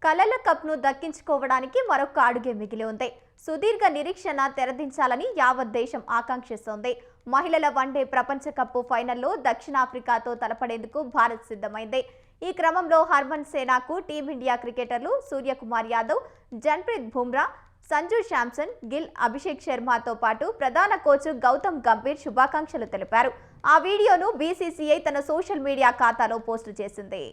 కలల కప్ను దక్కించుకోవడానికి మరొక అడుగే మిగిలి ఉంది. సుదీర్ఘ నిరీక్షణ తెరదించాలని యావత్ దేశం ఆకాంక్షిస్తోంది. మహిళల వన్డే ప్రపంచ కప్ ఫైనల్లో దక్షిణాఫ్రికాతో తలపడేందుకు భారత్ సిద్ధమైంది. ఈ క్రమంలో హర్మన్ సేనాకు టీమిండియా క్రికెటర్లు సూర్యకుమార్ యాదవ్, జన్ప్రీత్ బుమ్రా, సంజు శాంసన్, గిల్, అభిషేక్ శర్మతో పాటు ప్రధాన కోచ్ గౌతమ్ గంభీర్ శుభాకాంక్షలు తెలిపారు. ఆ వీడియోను బీసీసీఐ తన సోషల్ మీడియా ఖాతాలో పోస్టు చేసింది.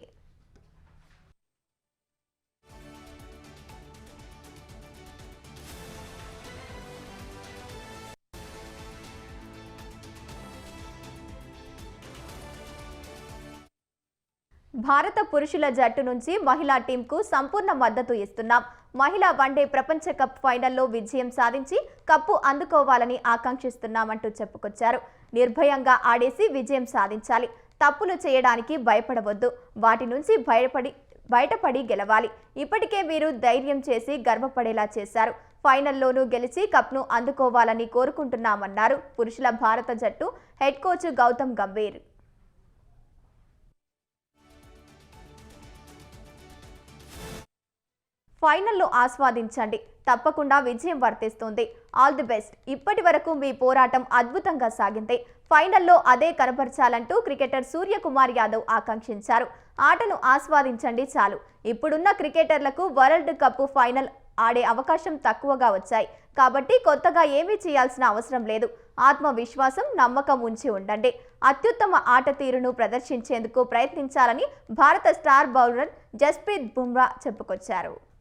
భారత పురుషుల జట్టు నుంచి మహిళా టీంకు సంపూర్ణ మద్దతు ఇస్తున్నాం. మహిళా వన్డే ప్రపంచ కప్ ఫైనల్లో విజయం సాధించి కప్పు అందుకోవాలని ఆకాంక్షిస్తున్నామంటూ చెప్పుకొచ్చారు. నిర్భయంగా ఆడేసి విజయం సాధించాలి. తప్పులు చేయడానికి భయపడవద్దు. వాటి నుంచి బయటపడి గెలవాలి. ఇప్పటికే మీరు ధైర్యం చేసి గర్వపడేలా చేశారు. ఫైనల్లోనూ గెలిచి కప్ను అందుకోవాలని కోరుకుంటున్నామన్నారు పురుషుల భారత జట్టు హెడ్ కోచ్ గౌతమ్ గంభీర్. ఫైనల్లో ఆస్వాదించండి. తప్పకుండా విజయం వర్తిస్తుంది. All the best. ఇప్పటి వరకు మీ పోరాటం అద్భుతంగా సాగింది. ఫైనల్లో అదే కనపరచాలంటూ క్రికెటర్ సూర్యకుమార్ యాదవ్ ఆకాంక్షించారు. ఆటను ఆస్వాదించండి చాలు. ఇప్పుడున్న క్రికెటర్లకు వరల్డ్ కప్ ఫైనల్ ఆడే అవకాశం తక్కువగా వచ్చాయి. కాబట్టి కొత్తగా ఏమీ చేయాల్సిన అవసరం లేదు. ఆత్మవిశ్వాసం, నమ్మకం ఉంచి ఉండండి. అత్యుత్తమ ఆట తీరును ప్రదర్శించేందుకు ప్రయత్నించాలని భారత స్టార్ బౌలర్ జస్ప్రీత్ బుమ్రా చెప్పుకొచ్చారు.